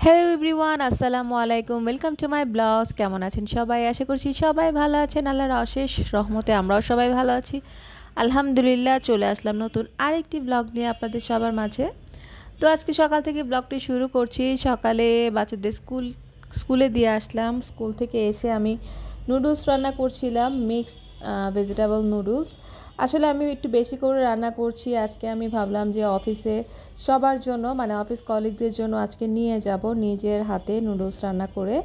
Hello everyone, আসসালামু আলাইকুম। Welcome to my blogs. কেমন আছেন সবাই? আশা করছি সবাই ভালো আছেন। আল্লাহর অশেষ রহমতে আমরাও সবাই ভালো আছি, আলহামদুলিল্লাহ। চলে আসলাম নতুন আরেকটি ব্লগ নিয়ে আপনাদের সবার মাঝে। তো আজকে সকাল থেকে ব্লগটি শুরু করছি। সকালে বাচ্চাদের স্কুলে দিয়ে আসলাম। স্কুল থেকে এসে আমি নুডলস রান্না করছিলাম, মিক্সড ভেজিটেবল নুডলস। আসলে আমি একটু বেশি করে রান্না করছি আজকে। আমি ভাবলাম যে অফিসে সবার জন্য, মানে অফিস কলিগদের জন্য আজকে নিয়ে যাব নিজের হাতে নুডলস রান্না করে।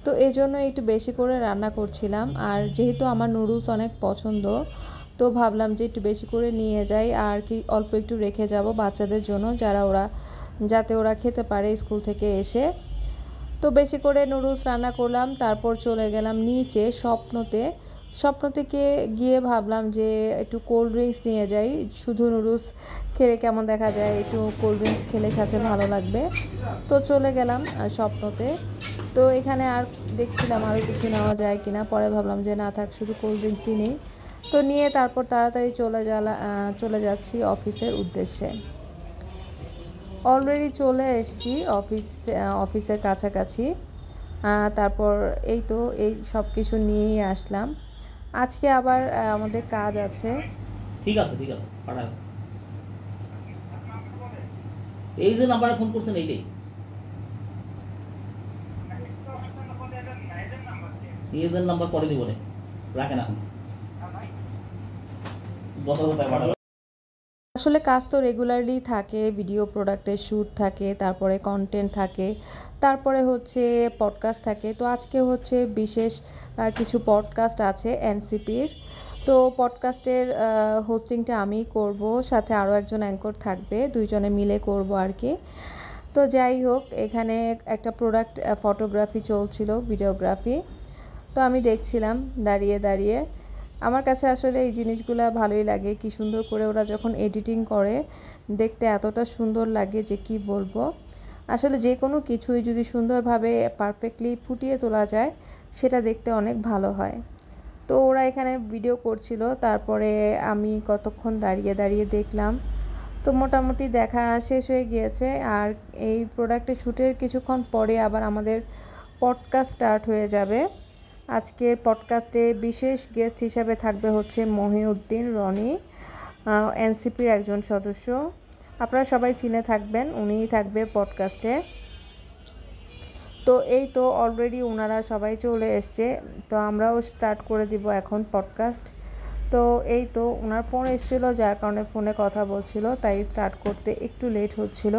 তো এই জন্য একটু বেশি করে রান্না করছিলাম। আর যেহেতু আমার নুডলস অনেক পছন্দ, তো ভাবলাম যে একটু বেশি করে নিয়ে যাই, আর কি অল্প একটু রেখে যাব বাচ্চাদের জন্য, যাতে ওরা খেতে পারে স্কুল থেকে এসে। তো বেশি করে নুডলস রান্না করলাম। তারপর চলে গেলাম নিচে স্বপ্ন থেকে গিয়ে ভাবলাম যে একটু কোল্ড ড্রিঙ্কস নিয়ে যাই। শুধু নুডলস খেলে কেমন দেখা যায়, একটু কোল্ড ড্রিঙ্কস খেলে সাথে ভালো লাগবে। তো চলে গেলাম স্বপ্নতে। তো এখানে আর দেখছিলাম আরও কিছু নেওয়া যায় কিনা। পরে ভাবলাম যে না থাক, শুধু কোল্ড ড্রিঙ্কসই নেই। তো নিয়ে তারপর তাড়াতাড়ি চলে যাচ্ছি অফিসের উদ্দেশ্যে। অলরেডি চলে এসেছি অফিসের কাছাকাছি। তারপর এই সব কিছু নিয়েই আসলাম। আজকে আবার আমাদের কাজ আছে। ঠিক আছে পাঠাও। এই যে নাম্বারে ফোন করছেন এইটাই, নিজেদের নাম্বার পরে দিব না, রাখেন এখন বছর কোথায় পাঠাবেন। আসলে কাজ তো রেগুলারলি থাকে, ভিডিও প্রোডাক্টের শ্যুট থাকে, তারপরে কন্টেন্ট থাকে, তারপরে হচ্ছে পডকাস্ট থাকে। তো আজকে হচ্ছে বিশেষ কিছু পডকাস্ট আছে এনসিপির। তো পডকাস্টের হোস্টিংটা আমিই করব, সাথে আরও একজন অ্যাঙ্কর থাকবে, দুইজনে মিলে করব আর কি। তো যাই হোক, এখানে একটা প্রোডাক্ট ফটোগ্রাফি চলছিল, ভিডিওগ্রাফি। তো আমি দেখছিলাম দাঁড়িয়ে দাঁড়িয়ে। আমার কাছে আসলে এই জিনিসগুলো ভালোই লাগে, কি সুন্দর করে ওরা যখন এডিটিং করে, দেখতে এতটা সুন্দর লাগে যে কি বলবো। আসলে যে কোনো কিছুই যদি সুন্দরভাবে পারফেক্টলি ফুটিয়ে তোলা যায়, সেটা দেখতে অনেক ভালো হয়। তো ওরা এখানে ভিডিও করছিল, তারপরে আমি কতক্ষণ দাঁড়িয়ে দাঁড়িয়ে দেখলাম। তো মোটামুটি দেখা শেষ হয়ে গিয়েছে। আর এই প্রোডাক্টের শ্যুটের কিছুক্ষণ পরে আবার আমাদের পডকাস্ট স্টার্ট হয়ে যাবে। আজকের পডকাস্টে বিশেষ গেস্ট হিসাবে থাকবে হচ্ছে মহিউদ্দিন রনি, এনসিপির একজন সদস্য। আপনারা সবাই চিনে থাকবেন, উনিই থাকবে পডকাস্টে। তো এই তো অলরেডি ওনারা সবাই চলে এসছে। তো আমরাও স্টার্ট করে দিব এখন পডকাস্ট। তো এই তো ওনার ফোন এসেছিলো, যার কারণে ফোনে কথা বলছিল, তাই স্টার্ট করতে একটু লেট হচ্ছিল।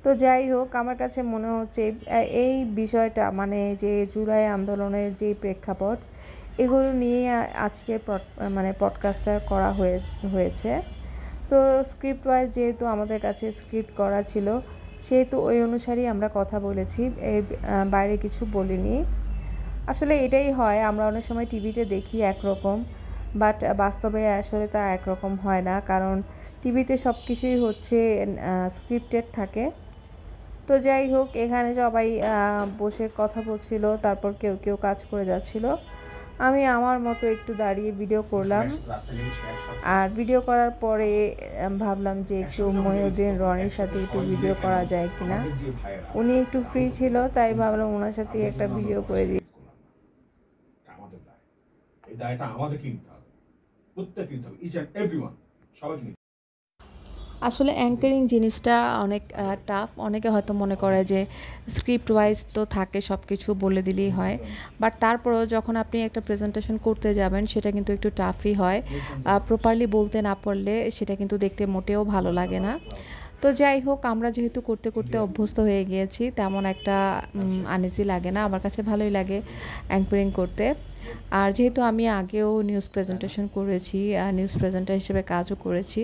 তো যাই হোক, আমার কাছে মনে হচ্ছে এই বিষয়টা, মানে যে জুলাই আন্দোলনের যেই প্রেক্ষাপট, এগুলো নিয়ে আজকে পডকাস্টটা করা হয়েছে। তো স্ক্রিপ্ট ওয়াইজ যেহেতু আমাদের কাছে স্ক্রিপ্ট করা ছিল, সেহেতু ওই অনুসারেই আমরা কথা বলেছি, এর বাইরে কিছু বলিনি। আসলে এটাই হয়, আমরা অনেক সময় টিভিতে দেখি একরকম, বাট বাস্তবে আসলে তা একরকম হয় না, কারণ টিভিতে সব কিছুই হচ্ছে স্ক্রিপ্টেড থাকে। তো যাই হোক, এখানে সবাই বসে কথা বলছিল, তারপর কেউ কেউ কাজ করে যাচ্ছিল। আমি আমার মতো একটু দাঁড়িয়ে ভিডিও করলাম। আর ভিডিও করার পরে ভাবলাম যে একটু মহিউদ্দিন রনির সাথে একটু ভিডিও করা যায় কিনা। উনি একটু ফ্রি ছিল, তাই ভাবলাম ওনার সাথে একটা ভিডিও করে দিই। এই দায়টা আমাদেরকে নিতে হবে, প্রত্যেককে নিতে হবে, ইচ অ্যান্ড এভরিওয়ান, সবাইকে নিতে হবে। আসলে অ্যাঙ্কারিং জিনিসটা অনেক টাফ। অনেকে হয়তো মনে করে যে স্ক্রিপ্ট ওয়াইজ তো থাকে, সব কিছু বলে দিলেই হয়, বাট তারপরেও যখন আপনি একটা প্রেজেন্টেশন করতে যাবেন, সেটা কিন্তু একটু টাফই হয়। প্রপারলি বলতে না পারলে সেটা কিন্তু দেখতে মোটেও ভালো লাগে না। তো যাই হোক, আমরা যেহেতু করতে করতে অভ্যস্ত হয়ে গিয়েছি, তেমন একটা আনইজি লাগে না। আমার কাছে ভালোই লাগে অ্যাঙ্কারিং করতে। আর যেহেতু আমি আগেও নিউজ প্রেজেন্টেশন করেছি, নিউজ প্রেজেন্টার হিসেবে কাজও করেছি,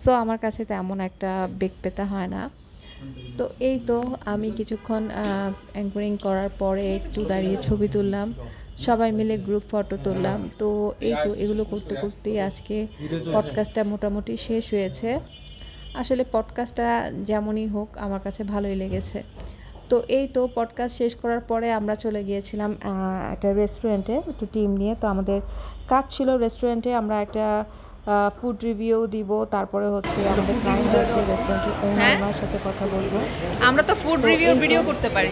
সো আমার কাছে তেমন একটা বেগ পেতে হয় না। তো এই তো আমি কিছুক্ষণ অ্যাঙ্কারিং করার পরে একটু দাঁড়িয়ে ছবি তুললাম, সবাই মিলে গ্রুপ ফটো তুললাম। তো এই তো এগুলো করতে করতেই আজকে পডকাস্টটা মোটামুটি শেষ হয়েছে। আসলে পডকাস্টটা যেমনই হোক, আমার কাছে ভালোই লেগেছে। তো এই তো পডকাস্ট শেষ করার পরে আমরা চলে গিয়েছিলাম একটা রেস্টুরেন্টে একটু টিম নিয়ে। তো আমাদের কাজ ছিল রেস্টুরেন্টে আমরা একটা ফুড রিভিউ দিব, তারপরে হচ্ছে আমাদের ক্লায়েন্ট আছে রেস্টুরেন্টের ওনার সাথে কথা বলবো। আমরা তো ফুড রিভিউ ভিডিও করতে পারি।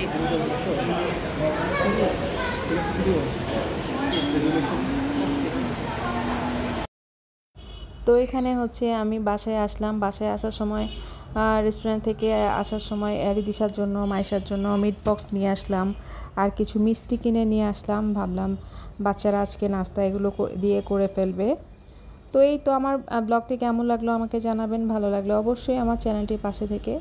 তো এখানে হচ্ছে আমি বাসায় আসলাম। বাসায় আসার সময় রেস্টুরেন্ট থেকে আসার সময় রিদিশার জন্য মাইশার জন্য মিট বক্স নিয়ে আসলাম, আর কিছু মিষ্টি কিনে নিয়ে আসলাম। ভাবলাম বাচ্চারা আজকে নাস্তা এগুলো দিয়ে করে ফেলবে। তো এই তো আমার ব্লগটি কেমন লাগলো আমাকে জানাবেন। ভালো লাগলে অবশ্যই আমার চ্যানেলটির পাশে থেকে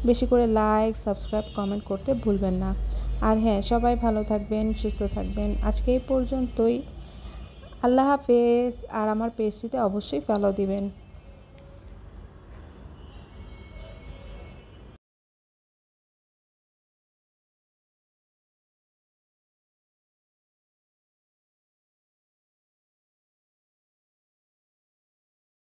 বেশি করে লাইক, সাবস্ক্রাইব, কমেন্ট করতে ভুলবেন না। আর হ্যাঁ, সবাই ভালো থাকবেন, সুস্থ থাকবেন। আজকে এই পর্যন্তই। আল্লাহ হাফেজ। আর আমার পেজটিতে অবশ্যই ফলো দিবেন।